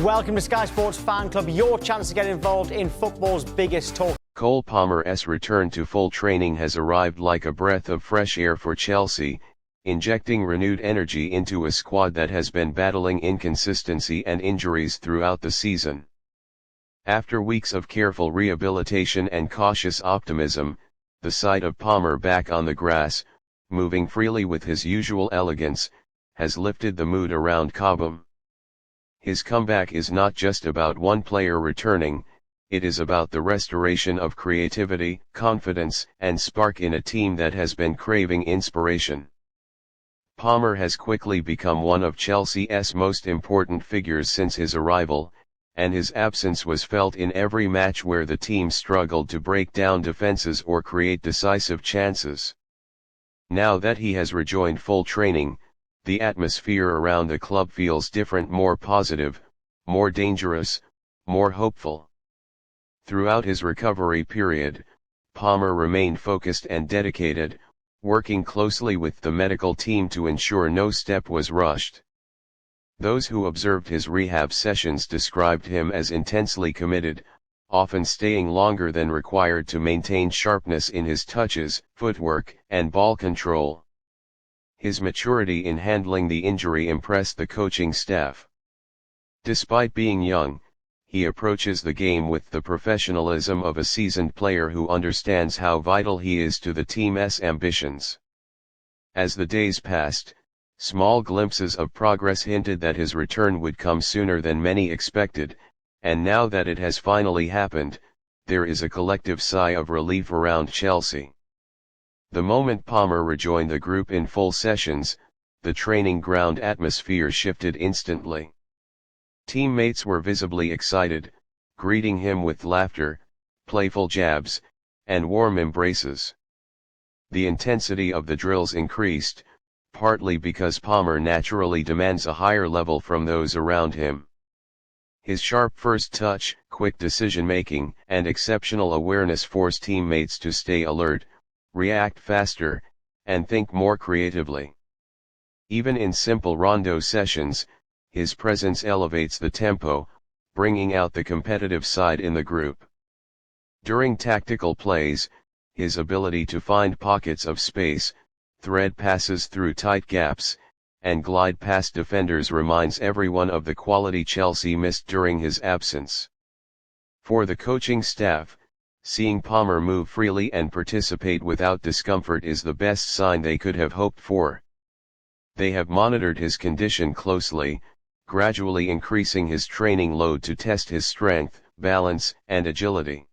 welcome to Sky Sports Fan Club, your chance to get involved in football's biggest talk. Cole Palmer's return to full training has arrived like a breath of fresh air for Chelsea, injecting renewed energy into a squad that has been battling inconsistency and injuries throughout the season. After weeks of careful rehabilitation and cautious optimism, the sight of Palmer back on the grass, moving freely with his usual elegance, has lifted the mood around Cobham. His comeback is not just about one player returning, it is about the restoration of creativity, confidence, and spark in a team that has been craving inspiration. Palmer has quickly become one of Chelsea's most important figures since his arrival, and his absence was felt in every match where the team struggled to break down defenses or create decisive chances. Now that he has rejoined full training, the atmosphere around the club feels different, more positive, more dangerous, more hopeful. Throughout his recovery period, Palmer remained focused and dedicated, working closely with the medical team to ensure no step was rushed. Those who observed his rehab sessions described him as intensely committed, often staying longer than required to maintain sharpness in his touches, footwork, and ball control. His maturity in handling the injury impressed the coaching staff. Despite being young, he approaches the game with the professionalism of a seasoned player who understands how vital he is to the team's ambitions. As the days passed, small glimpses of progress hinted that his return would come sooner than many expected, and now that it has finally happened, there is a collective sigh of relief around Chelsea. The moment Palmer rejoined the group in full sessions, the training ground atmosphere shifted instantly. Teammates were visibly excited, greeting him with laughter, playful jabs, and warm embraces. The intensity of the drills increased, partly because Palmer naturally demands a higher level from those around him. His sharp first touch, quick decision-making, and exceptional awareness force teammates to stay alert, react faster, and think more creatively. Even in simple rondo sessions, his presence elevates the tempo, bringing out the competitive side in the group. During tactical plays, his ability to find pockets of space, thread passes through tight gaps, and glide past defenders reminds everyone of the quality Chelsea missed during his absence. For the coaching staff, seeing Palmer move freely and participate without discomfort is the best sign they could have hoped for. They have monitored his condition closely, gradually increasing his training load to test his strength, balance, and agility.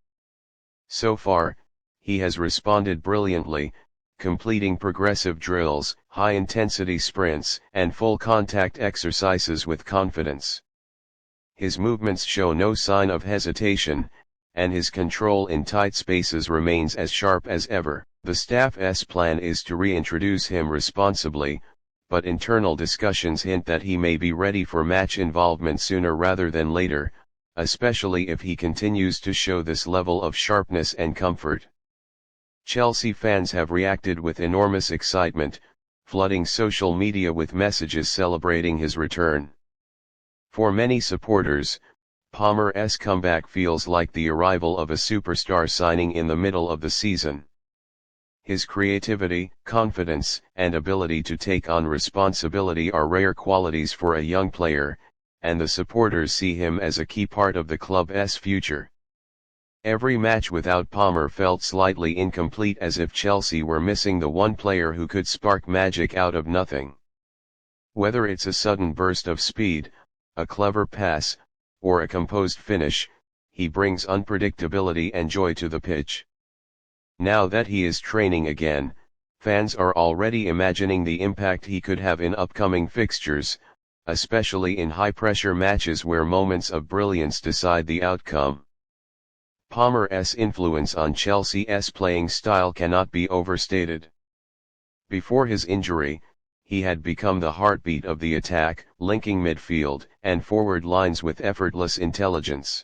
So far, he has responded brilliantly, completing progressive drills, high-intensity sprints, and full-contact exercises with confidence. His movements show no sign of hesitation, and his control in tight spaces remains as sharp as ever. The staff's plan is to reintroduce him responsibly, but internal discussions hint that he may be ready for match involvement sooner rather than later, especially if he continues to show this level of sharpness and comfort. Chelsea fans have reacted with enormous excitement, flooding social media with messages celebrating his return. For many supporters, Palmer's comeback feels like the arrival of a superstar signing in the middle of the season. His creativity, confidence, and ability to take on responsibility are rare qualities for a young player, and the supporters see him as a key part of the club's future. Every match without Palmer felt slightly incomplete, as if Chelsea were missing the one player who could spark magic out of nothing. Whether it's a sudden burst of speed, a clever pass, or a composed finish, he brings unpredictability and joy to the pitch. Now that he is training again, fans are already imagining the impact he could have in upcoming fixtures, especially in high-pressure matches where moments of brilliance decide the outcome. Palmer's influence on Chelsea's playing style cannot be overstated. Before his injury, he had become the heartbeat of the attack, linking midfield and forward lines with effortless intelligence.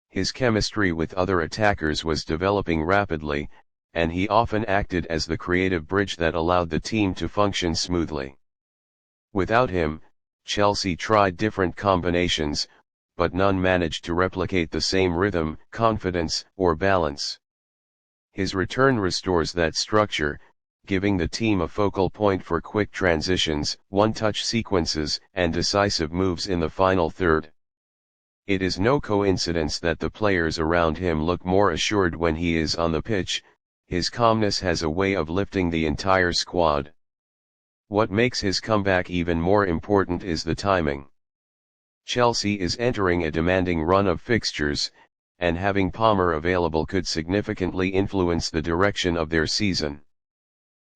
His chemistry with other attackers was developing rapidly, and he often acted as the creative bridge that allowed the team to function smoothly. Without him, Chelsea tried different combinations, but none managed to replicate the same rhythm, confidence, or balance. His return restores that structure, giving the team a focal point for quick transitions, one-touch sequences, and decisive moves in the final third. It is no coincidence that the players around him look more assured when he is on the pitch. His calmness has a way of lifting the entire squad. What makes his comeback even more important is the timing. Chelsea is entering a demanding run of fixtures, and having Palmer available could significantly influence the direction of their season.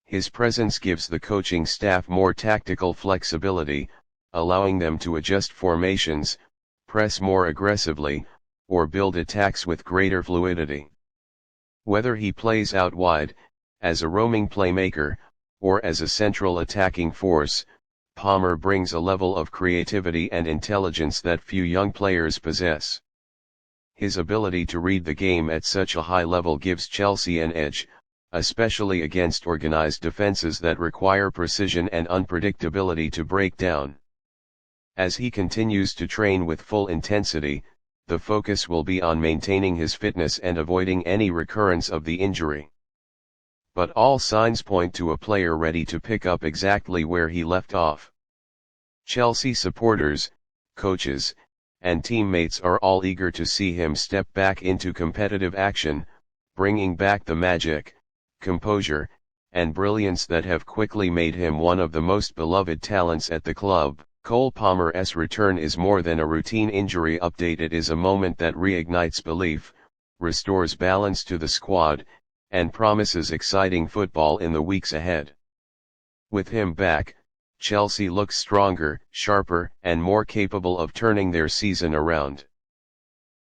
His presence gives the coaching staff more tactical flexibility, allowing them to adjust formations, press more aggressively, or build attacks with greater fluidity. Whether he plays out wide, as a roaming playmaker, or as a central attacking force, Palmer brings a level of creativity and intelligence that few young players possess. His ability to read the game at such a high level gives Chelsea an edge, especially against organized defenses that require precision and unpredictability to break down. As he continues to train with full intensity, the focus will be on maintaining his fitness and avoiding any recurrence of the injury. But all signs point to a player ready to pick up exactly where he left off. Chelsea supporters, coaches, and teammates are all eager to see him step back into competitive action, bringing back the magic, composure, and brilliance that have quickly made him one of the most beloved talents at the club. Cole Palmer's return is more than a routine injury update. It is a moment that reignites belief, restores balance to the squad, and promises exciting football in the weeks ahead. With him back, Chelsea looks stronger, sharper, and more capable of turning their season around.